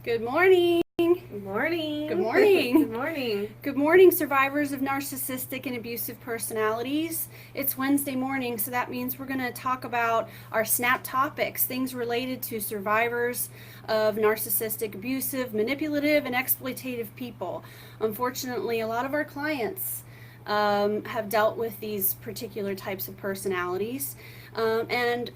Good morning. Good morning. Good morning. Good morning. Good morning, survivors of narcissistic and abusive personalities. It's Wednesday morning, so that means we're going to talk about our SNAP topics, things related to survivors of narcissistic, abusive, manipulative, and exploitative people. Unfortunately, a lot of our clients have dealt with these particular types of personalities. And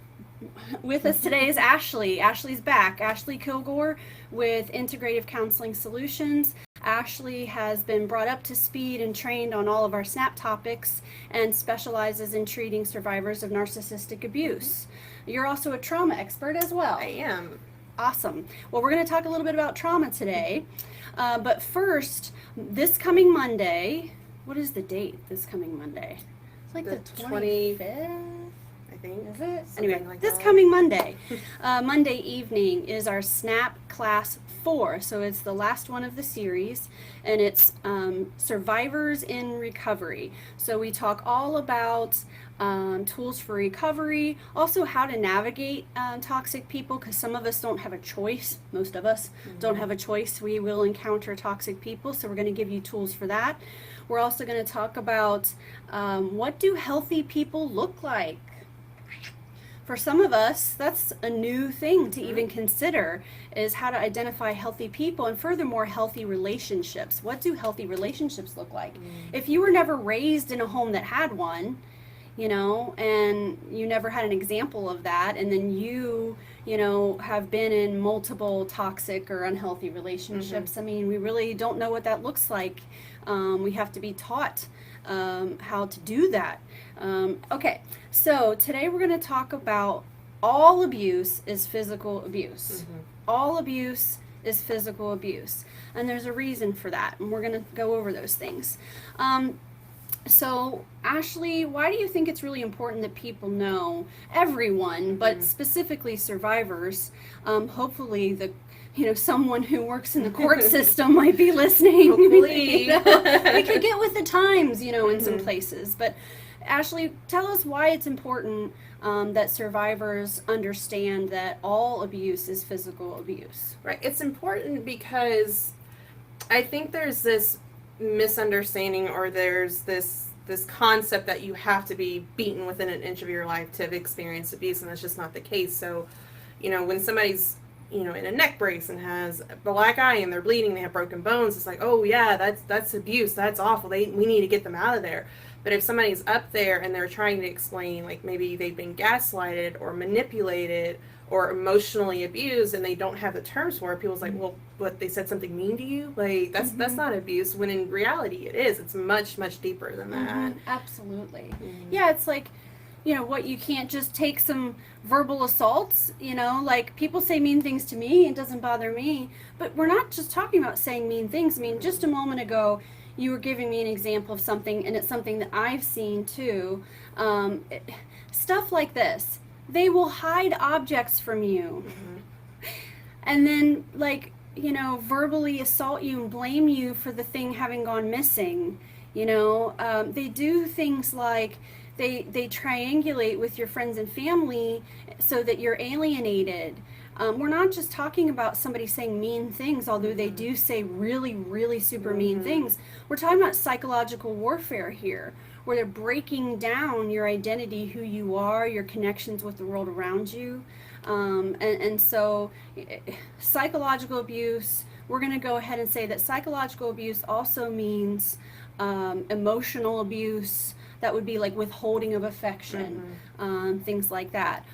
with us today is Ashley. Ashley's back. Ashley Kilgore with Integrative Counseling Solutions. Ashley has been brought up to speed and trained on all of our SNAP topics and specializes in treating survivors of narcissistic abuse. You're also a trauma expert as well. I am. Awesome. Well, we're going to talk a little bit about trauma today. But first, this coming Monday, what is the date this coming Monday? It's like the 25th. Is it? Something Anyway, like this that. coming Monday, Monday evening is our SNAP Class 4. So it's the last one of the series, and it's Survivors in Recovery. So we talk all about tools for recovery, also how to navigate toxic people, because some of us don't have a choice. Most of us don't have a choice. We will encounter toxic people, so we're going to give you tools for that. We're also going to talk about what do healthy people look like. For some of us, that's a new thing to even consider, is how to identify healthy people and furthermore healthy relationships. What do healthy relationships look like? If you were never raised in a home that had one, and you never had an example of that, and then you have been in multiple toxic or unhealthy relationships, I mean, we really don't know what that looks like. We have to be taught how to do that. Okay, so today we're going to talk about all abuse is physical abuse. All abuse is physical abuse. And there's a reason for that, and we're going to go over those things. So, Ashley, why do you think it's really important that people know, everyone, but specifically survivors, hopefully someone who works in the court system might be listening. Hopefully. We could get with the times, in some places. But Ashley, tell us why it's important that survivors understand that all abuse is physical abuse. Right. It's important because I think there's this misunderstanding, or there's this concept that you have to be beaten within an inch of your life to have experienced abuse, and that's just not the case. So, when somebody's in a neck brace and has a black eye and they're bleeding, they have broken bones, it's like, oh yeah, that's abuse, that's awful, we need to get them out of there. But if somebody's up there and they're trying to explain, like maybe they've been gaslighted or manipulated or emotionally abused, and they don't have the terms for it, people's like, well, what, they said something mean to you? Like, that's not abuse, when in reality it is. It's much, much deeper than that. Absolutely. Yeah, it's like, what, you can't just take some verbal assaults, like people say mean things to me, it doesn't bother me. But we're not just talking about saying mean things. I mean, just a moment ago, you were giving me an example of something, and it's something that I've seen too. Stuff like this. They will hide objects from you. And then, verbally assault you and blame you for the thing having gone missing. They do things like they triangulate with your friends and family so that you're alienated. We're not just talking about somebody saying mean things, although they do say really, really super mean things. We're talking about psychological warfare here, where they're breaking down your identity, who you are, your connections with the world around you. And so psychological abuse, we're going to go ahead and say that psychological abuse also means emotional abuse. That would be like withholding of affection, things like that.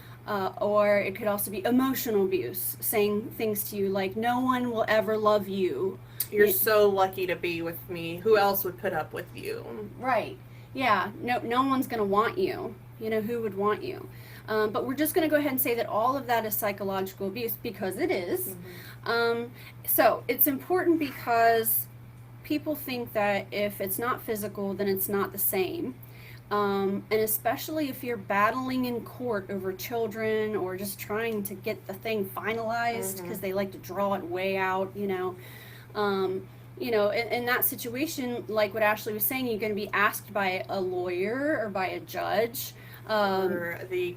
Or it could also be emotional abuse, saying things to you like, no one will ever love you. You're so lucky to be with me. Who else would put up with you? Right. Yeah. No one's going to want you. Who would want you? But we're just going to go ahead and say that all of that is psychological abuse, because it is. So it's important because people think that if it's not physical, then it's not the same. And especially if you're battling in court over children, or just trying to get the thing finalized, because they like to draw it way out, in that situation, like what Ashley was saying, you're going to be asked by a lawyer or by a judge. Or the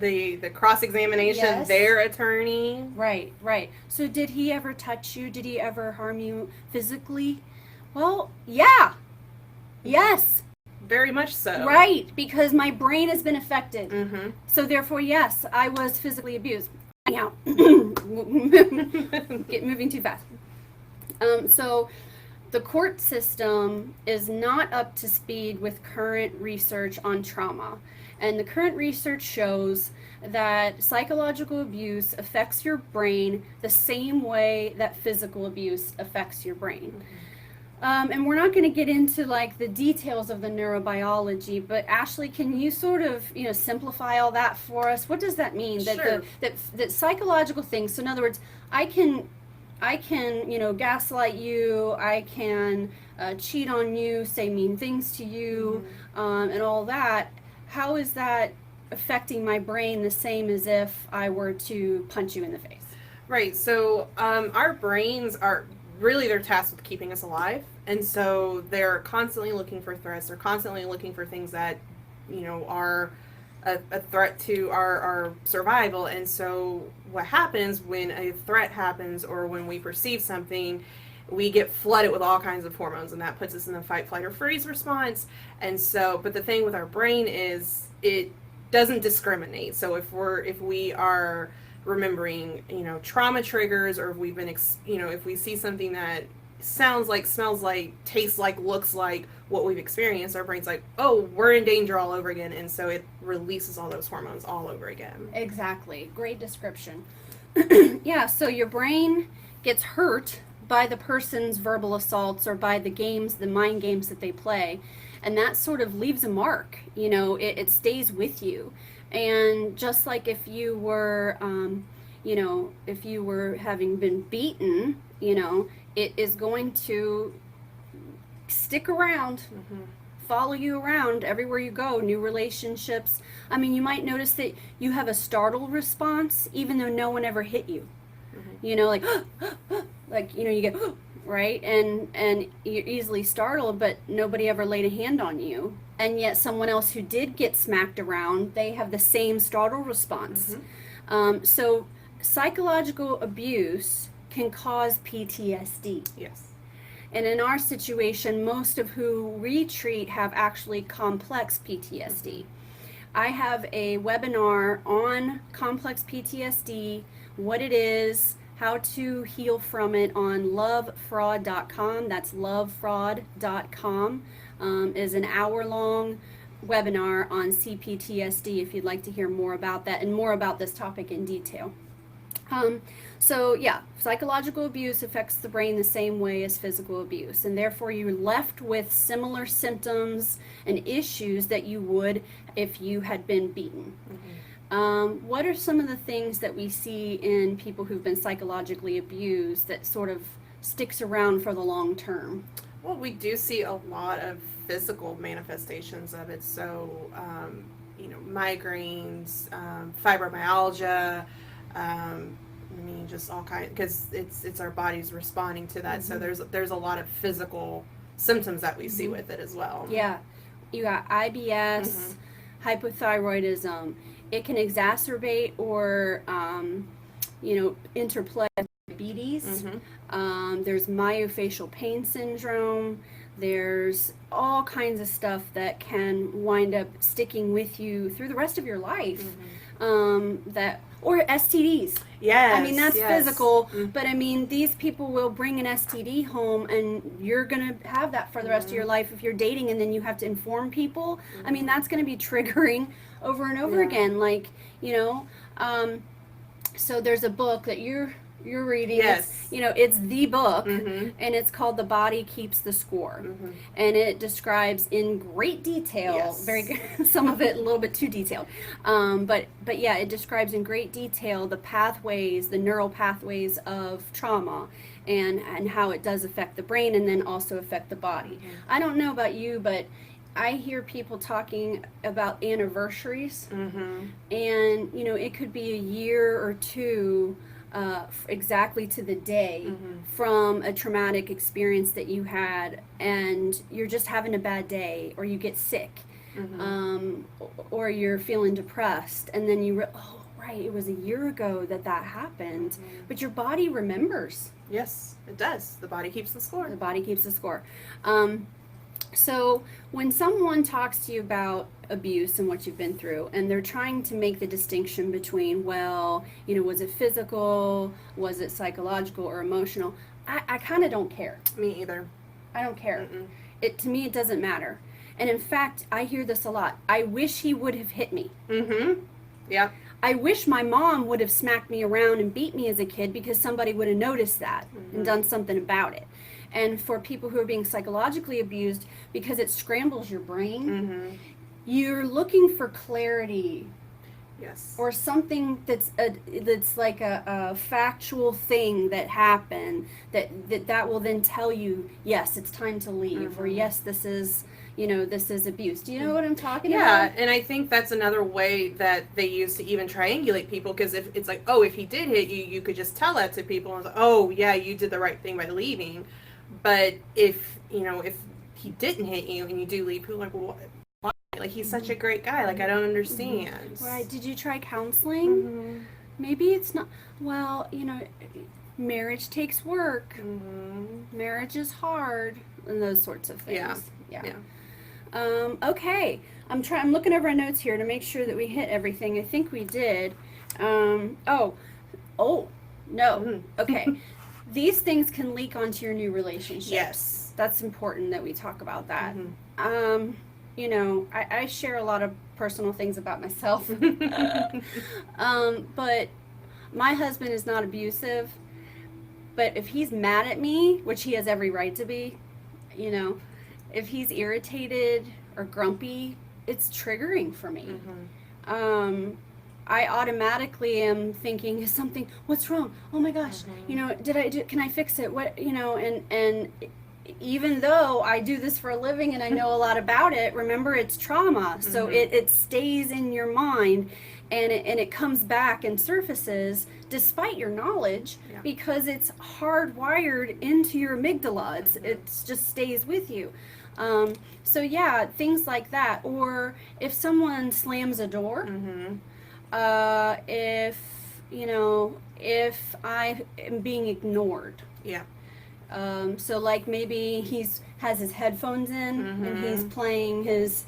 the cross-examination, Yes. their attorney. Right, right. So did he ever touch you? Did he ever harm you physically? Well, yeah. Yes. Very much so. Right, because my brain has been affected. Mm-hmm. So therefore, yes, I was physically abused. Anyhow, moving too fast. So the court system is not up to speed with current research on trauma. And the current research shows that psychological abuse affects your brain the same way that physical abuse affects your brain. And we're not going to get into like the details of the neurobiology, but Ashley, can you sort of, simplify all that for us? What does that mean? Sure. That psychological things. So in other words, I can, gaslight you. I can cheat on you, say mean things to you, and all that. How is that affecting my brain the same as if I were to punch you in the face? Right. So our brains are really, they're tasked with keeping us alive. And so they're constantly looking for threats. They're constantly looking for things that, are a threat to our survival. And so what happens when a threat happens or when we perceive something, we get flooded with all kinds of hormones, and that puts us in the fight, flight, or freeze response. And so, but the thing with our brain is it doesn't discriminate. So if we are remembering, trauma triggers, or if we've been, if we see something that sounds like, smells like, tastes like, looks like what we've experienced, our brain's like, oh, we're in danger all over again. And so it releases all those hormones all over again. Exactly. Great description. Yeah, so your brain gets hurt by the person's verbal assaults or by the games, the mind games that they play. And that sort of leaves a mark, it stays with you. And just like if you were, if you were having been beaten, it is going to stick around, follow you around everywhere you go, new relationships. I mean, you might notice that you have a startled response even though no one ever hit you. Like, like, you get, right? And you're easily startled, but nobody ever laid a hand on you. And yet someone else who did get smacked around, they have the same startle response. So psychological abuse can cause PTSD. Yes. And in our situation, most of who we treat have actually complex PTSD. I have a webinar on complex PTSD, what it is, how to heal from it on lovefraud.com. That's lovefraud.com. Is an hour-long webinar on C-PTSD if you'd like to hear more about that and more about this topic in detail. So yeah, psychological abuse affects the brain the same way as physical abuse, and therefore you're left with similar symptoms and issues that you would if you had been beaten. What are some of the things that we see in people who've been psychologically abused that sort of sticks around for the long term? Well, we do see a lot of physical manifestations of it. So, migraines, fibromyalgia, just all kinds, because it's our bodies responding to that. So there's a lot of physical symptoms that we see with it as well. Yeah, you got IBS, hypothyroidism. It can exacerbate or interplay with diabetes. There's myofascial pain syndrome. There's all kinds of stuff that can wind up sticking with you through the rest of your life. Or STDs. Yes. I mean, that's physical, but I mean, these people will bring an STD home and you're going to have that for the rest of your life if you're dating, and then you have to inform people. I mean, that's going to be triggering over and over again. Like, so there's a book that you're reading. Yes. It's the book, and it's called The Body Keeps the Score. And it describes in great detail, very good, some of it a little bit too detailed, but yeah, it describes in great detail the pathways, the neural pathways of trauma, and how it does affect the brain and then also affect the body. I don't know about you, but I hear people talking about anniversaries, and it could be a year or two exactly to the day from a traumatic experience that you had, and you're just having a bad day or you get sick, or you're feeling depressed, and then oh, right, it was a year ago that happened, but your body remembers. Yes, it does. The body keeps the score. The body keeps the score. So when someone talks to you about abuse and what you've been through, and they're trying to make the distinction between, well, was it physical, was it psychological or emotional, I kind of don't care. Me either. I don't care. To me, it doesn't matter. And in fact, I hear this a lot. I wish he would have hit me. Yeah. I wish my mom would have smacked me around and beat me as a kid, because somebody would have noticed that and done something about it. And for people who are being psychologically abused, because it scrambles your brain, you're looking for clarity. Yes. Or something that's like a factual thing that happened that will then tell you, yes, it's time to leave, or yes, this is abuse. Do you know what I'm talking about? Yeah, and I think that's another way that they use to even triangulate people, because if it's like, oh, if he did hit you, you could just tell that to people, and like, oh, yeah, you did the right thing by leaving. But if he didn't hit you and you do leave, people are like, well, why? Like, he's such a great guy. Like, I don't understand. Right. Did you try counseling? Maybe it's not. Well, marriage takes work. Marriage is hard, and those sorts of things. Yeah. Okay. I'm looking over our notes here to make sure that we hit everything. I think we did. No. Okay. These things can leak onto your new relationship. Yes. That's important that we talk about that. I share a lot of personal things about myself. But my husband is not abusive. But if he's mad at me, which he has every right to be, if he's irritated or grumpy, it's triggering for me. I automatically am thinking, what's wrong? Oh my gosh, can I fix it? What, and even though I do this for a living and I know a lot about it, remember, it's trauma. So it stays in your mind, and it comes back and surfaces despite your knowledge, because it's hardwired into your amygdala. It just stays with you. So yeah, things like that. Or if someone slams a door, if I am being ignored. Yeah. So like maybe has his headphones in and he's playing his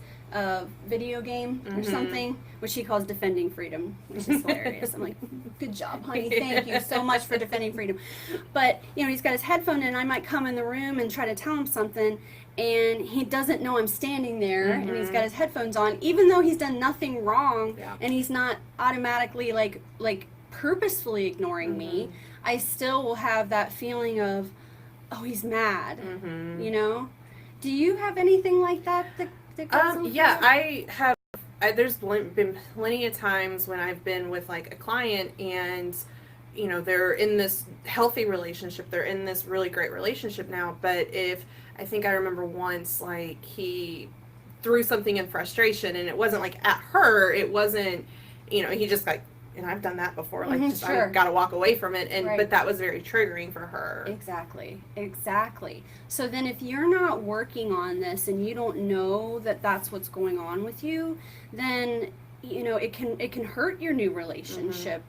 video game or something, which he calls defending freedom, which is hilarious. I'm like, good job, honey. Thank you so much for defending freedom. But, he's got his headphone in, and I might come in the room and try to tell him something, and he doesn't know I'm standing there, and he's got his headphones on, even though he's done nothing wrong, and he's not automatically like purposefully ignoring me. I still will have that feeling of, oh, he's mad. Do you have anything like that goes yeah, I have. There's been plenty of times when I've been with like a client, and they're in this healthy relationship, they're in this really great relationship now, but I think I remember once, like, he threw something in frustration, and it wasn't like at her, it wasn't, he just like, and I've done that before, like, I gotta walk away from it, and but that was very triggering for her. Exactly. So then if you're not working on this and you don't know that that's what's going on with you, then it can hurt your new relationship.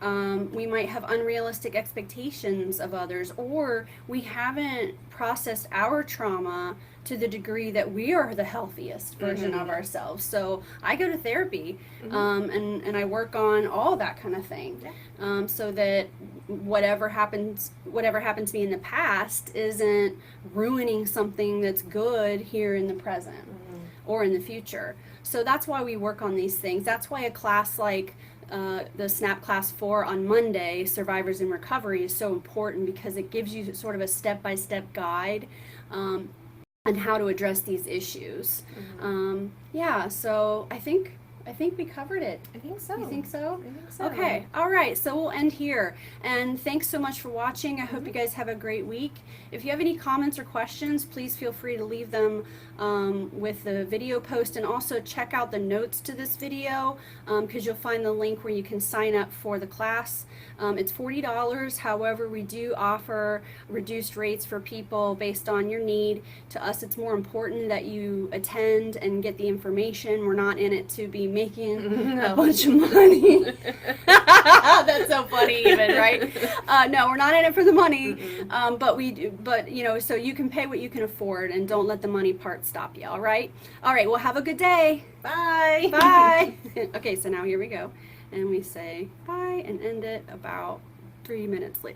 We might have unrealistic expectations of others, or we haven't processed our trauma to the degree that we are the healthiest version of ourselves. So I go to therapy, and I work on all that kind of thing, so that whatever happened to me in the past isn't ruining something that's good here in the present or in the future. So that's why we work on these things. That's why a class like the SNAP Class 4 on Monday, Survivors in Recovery, is so important, because it gives you sort of a step-by-step guide on how to address these issues. So I think I think we covered it. I think so. You think so? I think so. Okay. All right. So we'll end here. And thanks so much for watching. I hope you guys have a great week. If you have any comments or questions, please feel free to leave them with the video post, and also check out the notes to this video because you'll find the link where you can sign up for the class. It's $40. However, we do offer reduced rates for people based on your need. To us, it's more important that you attend and get the information. We're not in it to be making a bunch of money. That's so funny, even, right? No, we're not in it for the money. But you know, so you can pay what you can afford, and don't let the money part stop you. All right. All right. Well, have a good day. Bye. Bye. Okay. So now here we go, and we say bye and end it about 3 minutes later.